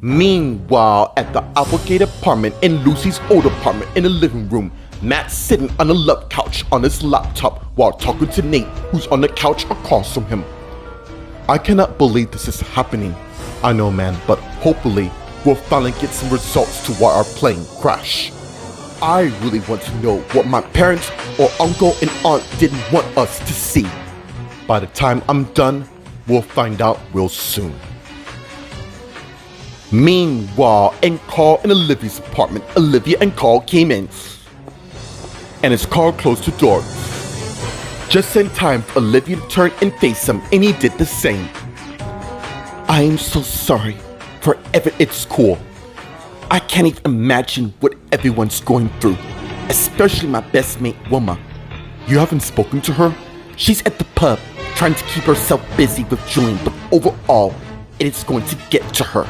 Meanwhile, at the Applegate apartment in Lucy's old apartment in the living room, Matt's sitting on a love couch on his laptop while talking to Nate, who's on the couch across from him. I cannot believe this is happening. I know, man, but hopefully we'll finally get some results to why our plane crashed. I really want to know what my parents or uncle and aunt didn't want us to see. By the time I'm done, we'll find out real soon. Meanwhile, in Carl and Olivia's apartment, Olivia and Carl came in, and as Carl closed the door, just in time for Olivia to turn and face him, and he did the same. I am so sorry for it's cool. I can't even imagine what everyone's going through, especially my best mate, Wilma. You haven't spoken to her? She's at the pub, trying to keep herself busy with Julian, but overall, it is going to get to her.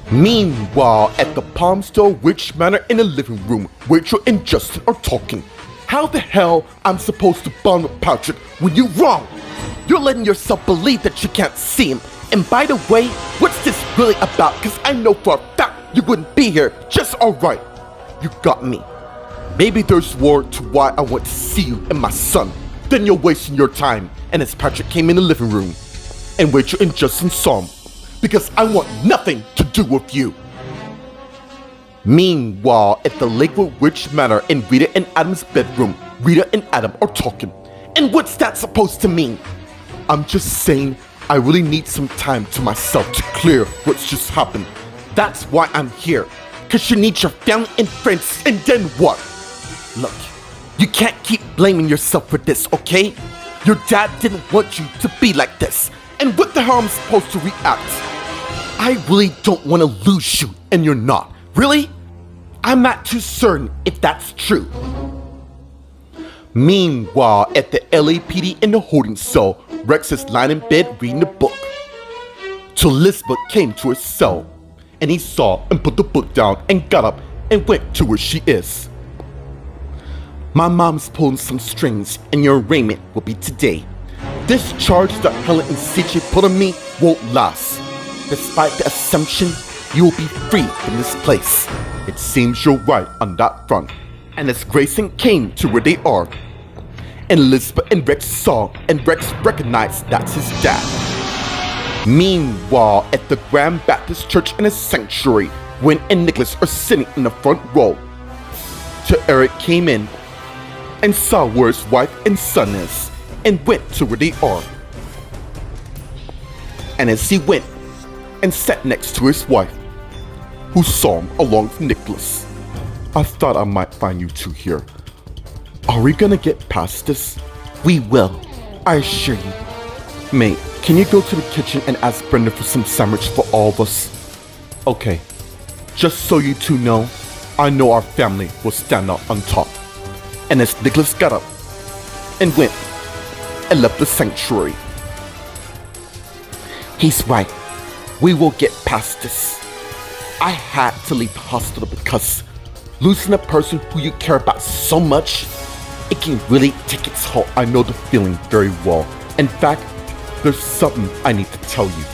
Meanwhile, at the Palmstone Witch Manor in the living room, Rachel and Justin are talking. How the hell I'm supposed to bond with Patrick when you're wrong? You're letting yourself believe that you can't see him. And by the way, what's this really about? Cause I know for a fact you wouldn't be here just alright. You got me. Maybe there's more to why I want to see you and my son. Then you're wasting your time. And as Patrick came in the living room, and Rachel and Justin saw him, because I want nothing to do with you. Meanwhile, at the Lakewood Witch Manor in Rita and Adam's bedroom, Rita and Adam are talking. And what's that supposed to mean? I'm just saying I really need some time to myself to clear what's just happened. That's why I'm here. Cause you need your family and friends, and then what? Look, you can't keep blaming yourself for this, okay? Your dad didn't want you to be like this. And what the hell am I supposed to react? I really don't want to lose you, and you're not. Really? I'm not too certain if that's true. Meanwhile, at the LAPD in the holding cell, Rex is lying in bed reading a book. Till Elizabeth came to his cell, and he saw and put the book down and got up and went to where she is. My mom's pulling some strings, and your arraignment will be today. This charge that Helen and CJ put on me won't last. Despite the assumption, you will be free from this place. It seems you're right on that front. And as Grayson came to where they are, and Elizabeth and Rex saw, and Rex recognized that's his dad. Meanwhile, at the Grand Baptist Church in a sanctuary, Gwen and Nicholas are sitting in the front row. Till Eric came in and saw where his wife and son is, and went to where they are. And as he went and sat next to his wife, who saw him along with Nicholas, I thought I might find you two here. Are we gonna get past this? We will, I assure you. Mate, can you go to the kitchen and ask Brenda for some sandwich for all of us? Okay, just so you two know, I know our family will stand out on top. And as Nicholas got up and went and left the sanctuary, he's right, we will get past this. I had to leave the hospital because losing a person who you care about so much, it can really take its toll. I know the feeling very well. In fact, there's something I need to tell you.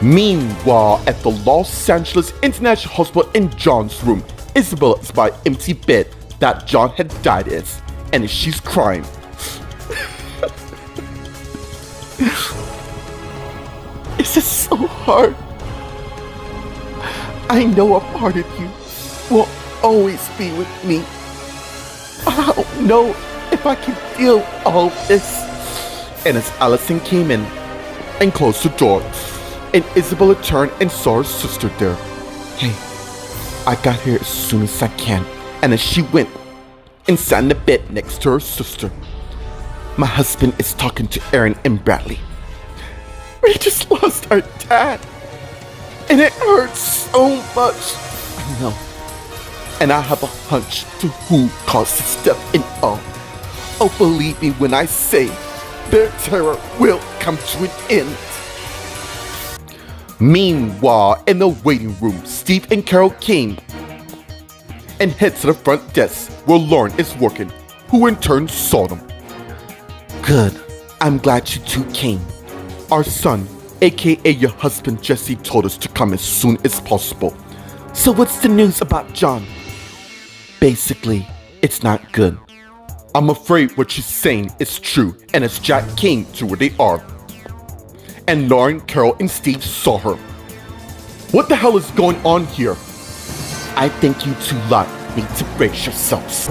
Meanwhile, at the Los Angeles International Hospital in John's room, Isabella is by an empty bed that John had died in, and she's crying. This is so hard. I know a part of you will always be with me. I don't know if I can feel all this. And as Allison came in and closed the door, and Isabella turned and saw her sister there. Hey, I got here as soon as I can. And as she went and sat in the bed next to her sister, my husband is talking to Aaron and Bradley. We just lost our dad, and it hurts so much. I know. And I have a hunch to who caused his death and all. Oh, believe me when I say their terror will come to an end. Meanwhile, in the waiting room, Steve and Carol came and head to the front desk where Lauren is working, who in turn saw them. Good. I'm glad you two came. Our son, aka your husband Jesse told us to come as soon as possible. So what's the news about John? Basically, it's not good. I'm afraid what she's saying is true, and as Jack came to where they are, and Lauren, Carol, and Steve saw her. What the hell is going on here? I think you two lot need to brace yourselves.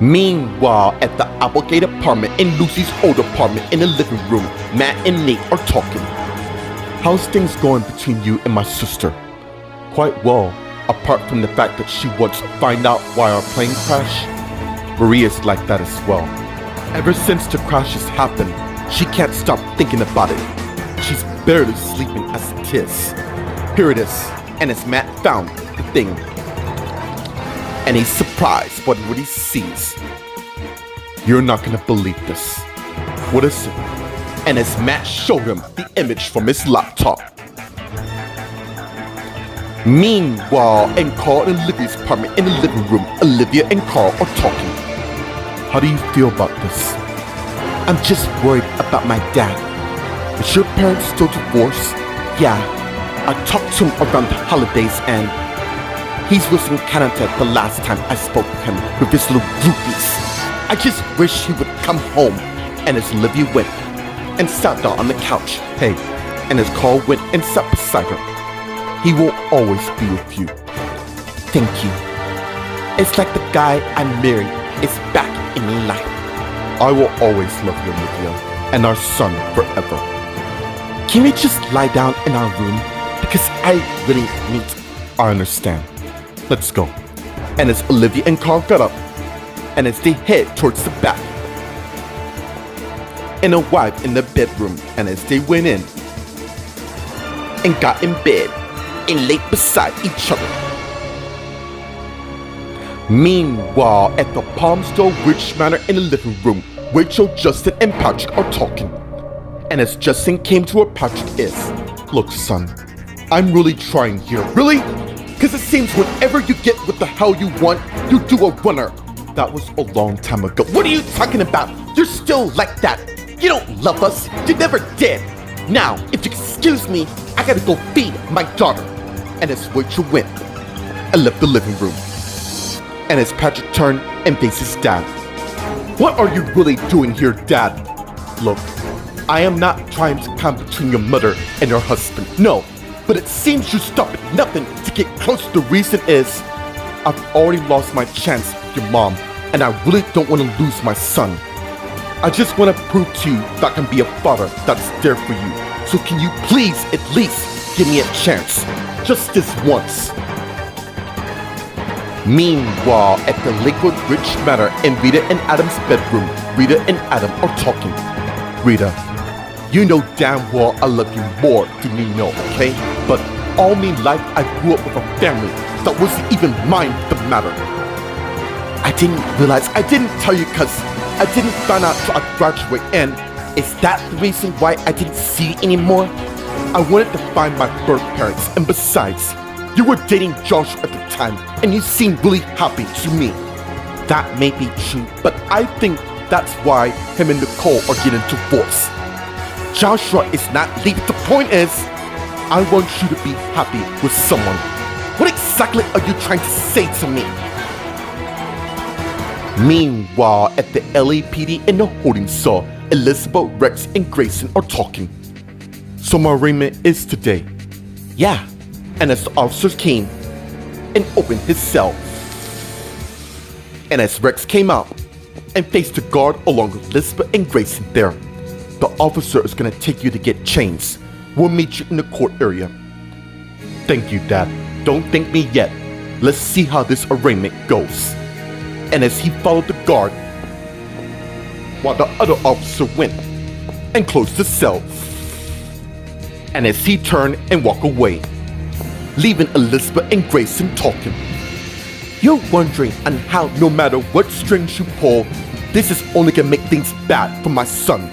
Meanwhile, at the Applegate apartment in Lucy's old apartment in the living room, Matt and Nate are talking. How's things going between you and my sister? Quite well, apart from the fact that she wants to find out why our plane crashed. Maria's like that as well. Ever since the crashes happened, she can't stop thinking about it. She's barely sleeping as it is. Here it is, and as Matt found the thing, and he's surprised by what he sees. You're not gonna believe this. What is it? And as Matt showed him the image from his laptop. Meanwhile, in Carl and Olivia's apartment in the living room, Olivia and Carl are talking. How do you feel about this? I'm just worried about my dad. Is your parents still divorced? Yeah, I talked to him around the holidays and he was in Canada the last time I spoke to him with his little groupies. I just wish he would come home. And as Olivia went and sat down on the couch, hey, and as Carl went and sat beside her, he will always be with you. Thank you. It's like the guy I married is back in life. I will always love you, Olivia, and our son forever. Can we just lie down in our room? Because I really need to. I understand. Let's go. And as Olivia and Carl got up, and as they head towards the back, and a wife in the bedroom, and as they went in, and got in bed, and laid beside each other. Meanwhile, at the Palmstone Ridge Manor in the living room, Rachel, Justin, and Patrick are talking. And as Justin came to where Patrick is, look, son, I'm really trying here. Really? Because it seems whenever you get what the hell you want, you do a runner. That was a long time ago. What are you talking about? You're still like that. You don't love us. You never did. Now, if you excuse me, I gotta go feed my daughter. And as Rachel went and left the living room, and as Patrick turned and faced his dad. What are you really doing here, Dad? Look, I am not trying to come between your mother and your husband. No. But it seems you stop at nothing to get close. The reason is, I've already lost my chance with your mom, and I really don't want to lose my son. I just want to prove to you that I can be a father that's there for you. So can you please at least give me a chance? Just this once. Meanwhile, at the Lakewood Ridge Manor in Rita and Adam's bedroom, Rita and Adam are talking. Rita, you know damn well I love you more than you know, okay? But all me life I grew up with a family that wasn't even mine for the matter. I didn't realize, I didn't tell you cause I didn't find out till I graduate, and is that the reason why I didn't see you anymore? I wanted to find my birth parents, and besides, you were dating Joshua at the time and you seemed really happy to me. That may be true, but I think that's why him and Nicole are getting divorced. Joshua is not leaving. The point is, I want you to be happy with someone. What exactly are you trying to say to me? Meanwhile, at the LAPD in the holding cell, Elizabeth, Rex, and Grayson are talking. So my arraignment is today. Yeah, and as the officers came and opened his cell, and as Rex came out and faced the guard along with Elizabeth and Grayson there, the officer is gonna take you to get changed. We'll meet you in the court area. Thank you, Dad. Don't thank me yet. Let's see how this arraignment goes. And as he followed the guard, while the other officer went and closed the cell. And as he turned and walked away, leaving Elizabeth and Grayson talking. You're wondering on how no matter what strings you pull, this is only gonna make things bad for my son.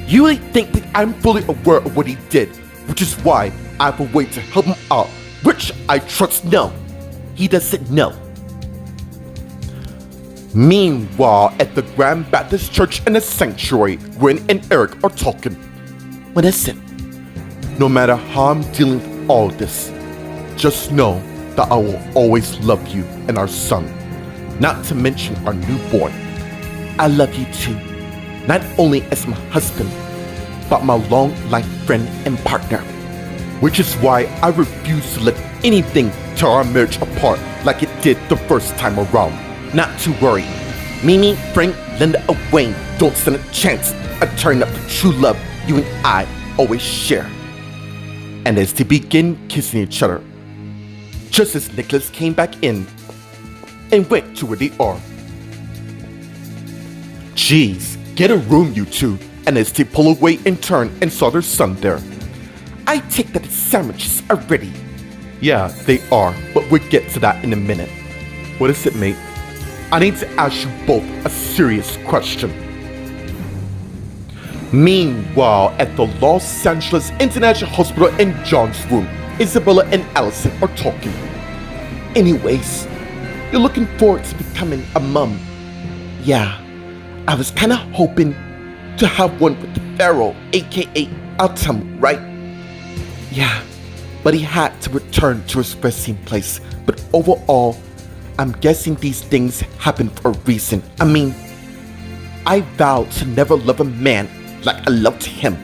You really think that I'm fully aware of what he did, which is why I have a way to help him out, which I trust no. He doesn't know. Meanwhile, at the Grand Baptist Church in the sanctuary, Gwen and Eric are talking. What is it? No matter how I'm dealing with all this, just know that I will always love you and our son, not to mention our newborn. I love you too, not only as my husband, but my long-life friend and partner, which is why I refuse to let anything tear our marriage apart like it did the first time around. Not to worry, Mimi, Frank, Linda, and Wayne don't stand a chance of turning up the true love you and I always share. And as they begin kissing each other, just as Nicholas came back in and went to where they are. Jeez, get a room, you two. And as they pull away and turn and saw their son there. I take that the sandwiches are ready. Yeah, they are, but we'll get to that in a minute. What is it, mate? I need to ask you both a serious question. Meanwhile, at the Los Angeles International Hospital in John's room, Isabella and Allison are talking. Anyways, you're looking forward to becoming a mom. Yeah, I was kinda hoping to have one with Pharaoh, aka Autumn, right? Yeah, but he had to return to his resting place. But overall, I'm guessing these things happen for a reason. I mean, I vowed to never love a man like I loved him.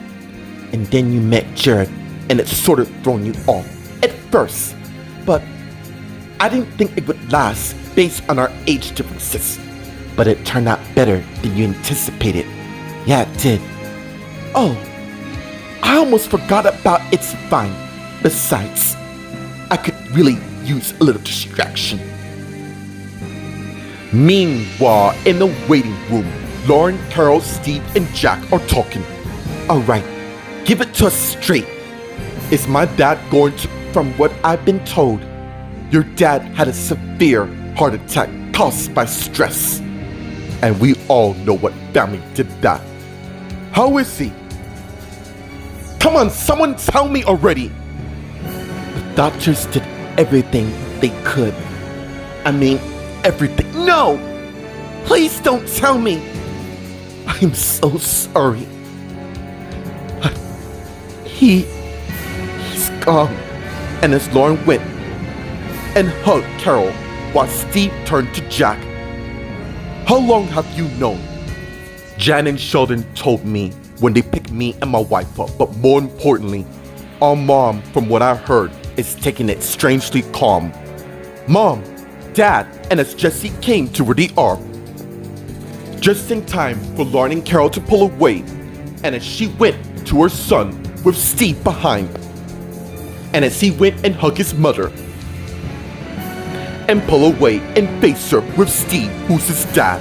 And then you met Jared, and it sort of thrown you off at first. But I didn't think it would last based on our age differences. But it turned out better than you anticipated. Yeah, it did. Oh, I almost forgot about It's Fine. Besides, I could really use a little distraction. Meanwhile, in the waiting room, Lauren, Carol, Steve, and Jack are talking. Alright, give it to us straight. Is my dad going to, from what I've been told, your dad had a severe heart attack caused by stress. And we all know what family did that. How is he? Come on, someone tell me already. The doctors did everything they could. I mean, everything. No! Please don't tell me. I'm so sorry. He's gone. And as Lauren went and hugged Carol while Steve turned to Jack. How long have you known? Jan and Sheldon told me when they picked me and my wife up, but more importantly, our mom, from what I heard, is taking it strangely calm. Mom, Dad, and as Jessie came to where they are, just in time for Lauren and Carol to pull away, and as she went to her son with Steve behind, and as he went and hugged his mother, and pull away and face her with Steve, who's his dad.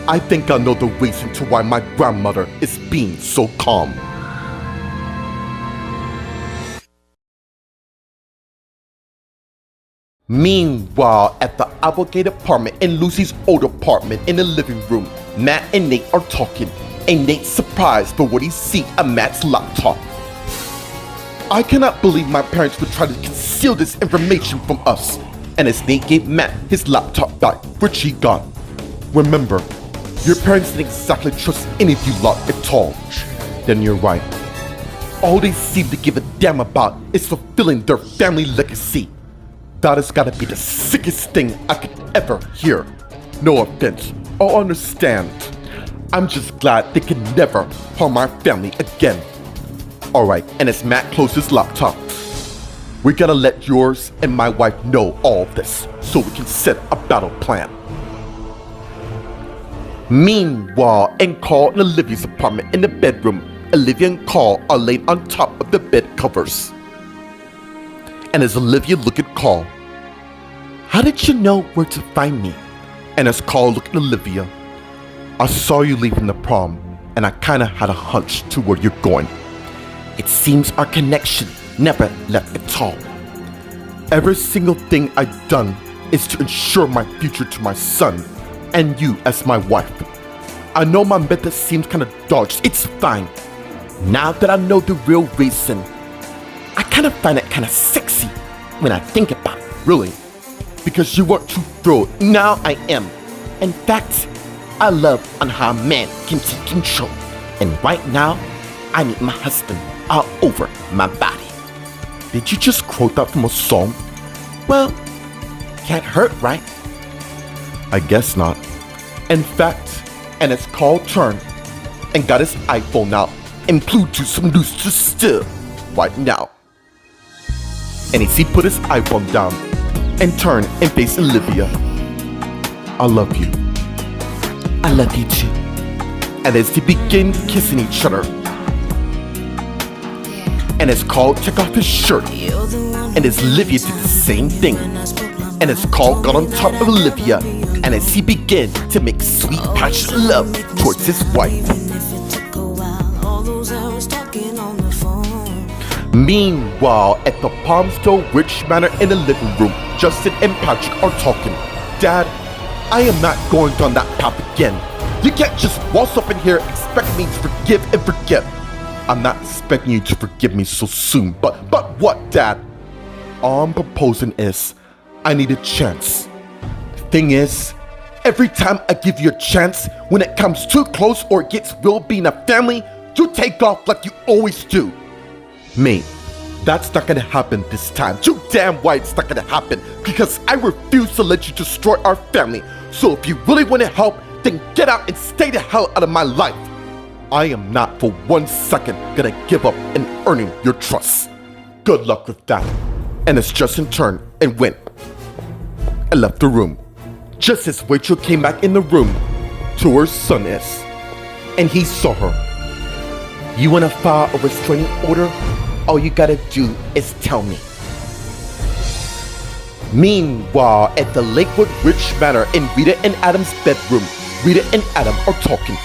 I think I know the reason to why my grandmother is being so calm. Meanwhile, at the Applegate apartment in Lucy's old apartment in the living room, Matt and Nate are talking, and Nate's surprised for what he sees on Matt's laptop. I cannot believe my parents would try to conceal this information from us. And as Nate gave Matt his laptop back, which he got. Remember, your parents didn't exactly trust any of you lot at all. Then you're right. All they seem to give a damn about is fulfilling their family legacy. That has gotta be the sickest thing I could ever hear. No offense, or understand. I'm just glad they can never harm my family again. Alright, and as Matt closed his laptop, we gotta let yours and my wife know all of this so we can set a battle plan. Meanwhile, in Carl and Olivia's apartment in the bedroom, Olivia and Carl are laid on top of the bed covers. And as Olivia looked at Carl, how did you know where to find me? And as Carl looked at Olivia, I saw you leaving the prom, and I kinda had a hunch to where you're going. It seems our connection never left at all. Every single thing I've done is to ensure my future to my son and you as my wife. I know my method seems kinda dodged, it's fine. Now that I know the real reason, I kinda find it kinda sexy when I think about it, really. Because you weren't too thrilled, now I am. In fact, I love on how a man can take control. And right now, I need my husband all over my body. Did you just quote that from a song? Well, can't hurt, right? I guess not. In fact, and it's called Turn, and got his iPhone out and glued to some loose to still right now. And as he put his iPhone down and turned and faced Olivia, I love you. I love you too. And as they begin kissing each other, and as Carl took off his shirt, and as Olivia did the same thing, and as Carl got on top of Olivia, and as he began to make sweet passionate love towards his wife. Meanwhile, at the Palmstone Rich Manor in the living room, Justin and Patrick are talking. Dad, I am not going down that path again. You can't just waltz up in here expecting me to forgive and forget. I'm not expecting you to forgive me so soon, but what, Dad? All I'm proposing is, I need a chance. The thing is, every time I give you a chance, when it comes too close or it gets real being a family, you take off like you always do. Mate, that's not gonna happen this time. You damn right it's not gonna happen, because I refuse to let you destroy our family. So if you really want to help, then get out and stay the hell out of my life. I am not for 1 second gonna give up in earning your trust. Good luck with that. And as Justin turned and went and left the room, just as Rachel came back in the room to where her son is, and he saw her. You wanna file a restraining order? All you gotta do is tell me. Meanwhile, at the Lakewood Rich Manor in Rita and Adam's bedroom, Rita and Adam are talking.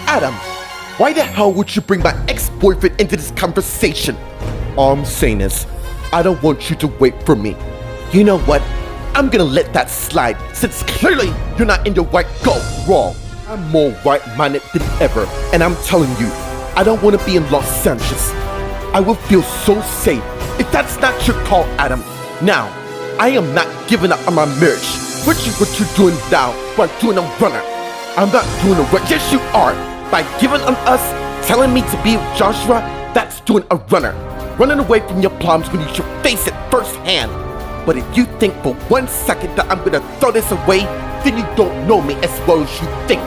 Adam, why the hell would you bring my ex-boyfriend into this conversation? All I'm saying is, I don't want you to wait for me. You know what? I'm gonna let that slide, since clearly you're not in the right go wrong. I'm more right-minded than ever, and I'm telling you, I don't want to be in Los Angeles. I will feel so safe if that's not your call, Adam. Now, I am not giving up on my marriage, which is what you're doing now by doing a runner. I'm not doing a runner. Yes, you are. By giving on us, telling me to be with Joshua, that's doing a runner. Running away from your problems when you should face it firsthand. But if you think for 1 second that I'm gonna throw this away, then you don't know me as well as you think.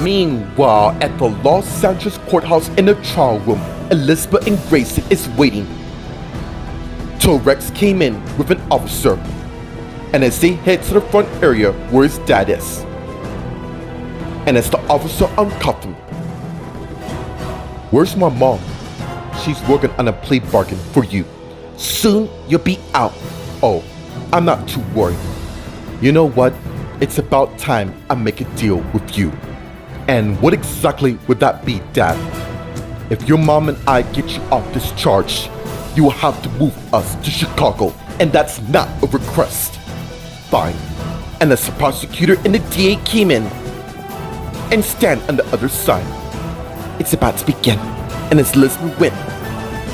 Meanwhile, at the Los Angeles courthouse in the trial room, Elizabeth and Grayson is waiting till Rex came in with an officer, and as they head to the front area where his dad is, and as the officer uncuffed him, where's my mom? She's working on a plea bargain for you. Soon you'll be out. Oh, I'm not too worried. You know what? It's about time I make a deal with you. And what exactly would that be, Dad? If your mom and I get you off this charge, you will have to move us to Chicago, and that's not a request. Fine. And as the prosecutor and the DA came in and stand on the other side, it's about to begin. And as Elizabeth went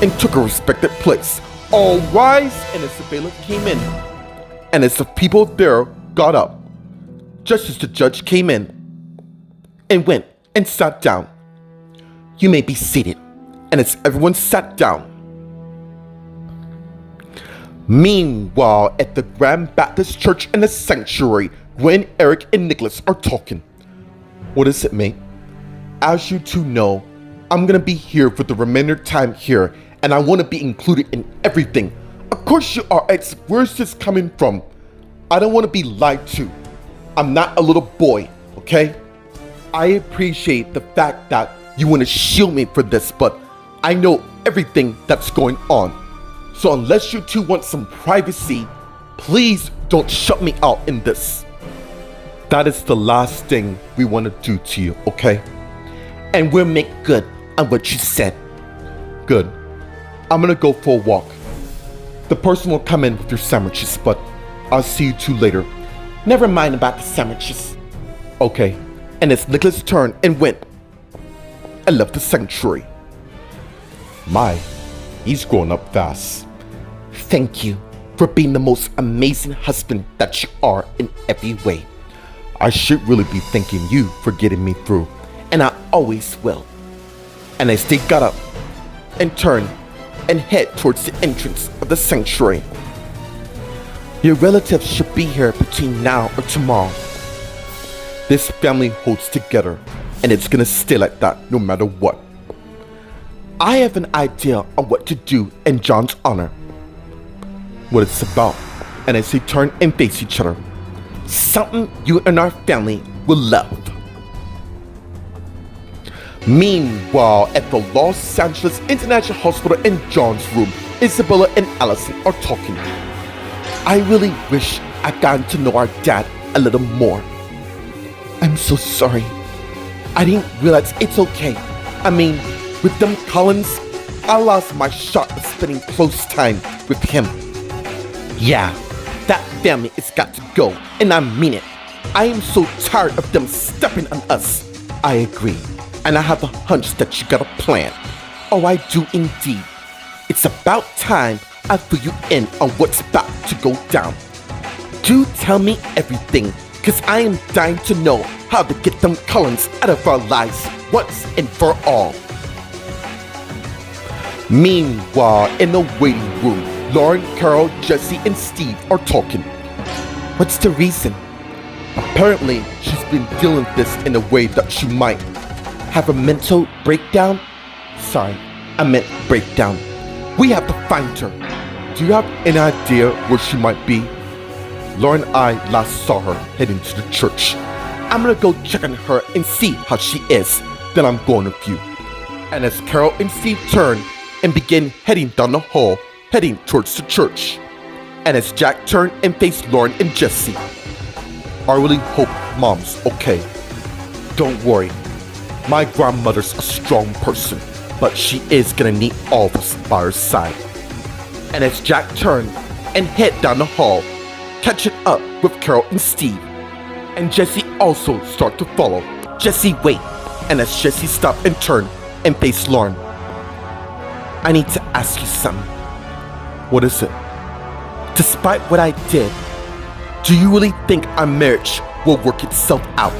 and took her respected place, all rise, and as the bailiff came in, and as the people there got up, just as the judge came in and went and sat down. You may be seated. And as everyone sat down, meanwhile, at the Grand Baptist Church in the sanctuary, Gwen, Eric, and Nicholas are talking. What is it, mate? As you two know, I'm gonna be here for the remainder time here, and I want to be included in everything. Of course you are. Where's this coming from? I don't want to be lied to. I'm not a little boy, okay? I appreciate the fact that you want to shield me for this, but I know everything that's going on. So unless you two want some privacy, please don't shut me out in this. That is the last thing we want to do to you, okay? And we'll make good on what you said. Good. I'm gonna go for a walk. The person will come in with your sandwiches, but I'll see you two later. Never mind about the sandwiches. Okay. And it's Nicholas' turn and went and left the sanctuary. My, he's grown up fast. Thank you for being the most amazing husband that you are in every way. I should really be thanking you for getting me through. And I always will. And as they got up and turned and head towards the entrance of the sanctuary. Your relatives should be here between now or tomorrow. This family holds together, and it's gonna stay like that no matter what. I have an idea on what to do in John's honor. What it's about. And as they turn and face each other. Something you and our family will love. Meanwhile, at the Los Angeles International Hospital in John's room, Isabella and Allison are talking. I really wish I'd gotten to know our dad a little more. I'm so sorry. I didn't realize it's okay. I mean, with them Collins, I lost my shot at spending close time with him. Yeah, that family has got to go, and I mean it. I am so tired of them stepping on us. I agree, and I have a hunch that you got a plan. Oh, I do indeed. It's about time I fill you in on what's about to go down. Do tell me everything, because I am dying to know how to get them Collins out of our lives once and for all. Meanwhile, in the waiting room, Lauren, Carol, Jesse, and Steve are talking. What's the reason? Apparently, she's been dealing with this in a way that she might have a mental breakdown? Sorry, I meant breakdown. We have to find her. Do you have any idea where she might be? Lauren and I last saw her heading to the church. I'm gonna go check on her and see how she is. Then I'm going with you. And as Carol and Steve turn and begin heading down the hall, heading towards the church. And as Jack turned and faced Lauren and Jesse. I really hope Mom's okay. Don't worry. My grandmother's a strong person, but she is gonna need all of us by her side. And as Jack turned and head down the hall, catching up with Carol and Steve. And Jesse also start to follow. Jesse, wait. And as Jesse stopped and turned and faced Lauren. I need to ask you something. What is it? Despite what I did, do you really think our marriage will work itself out?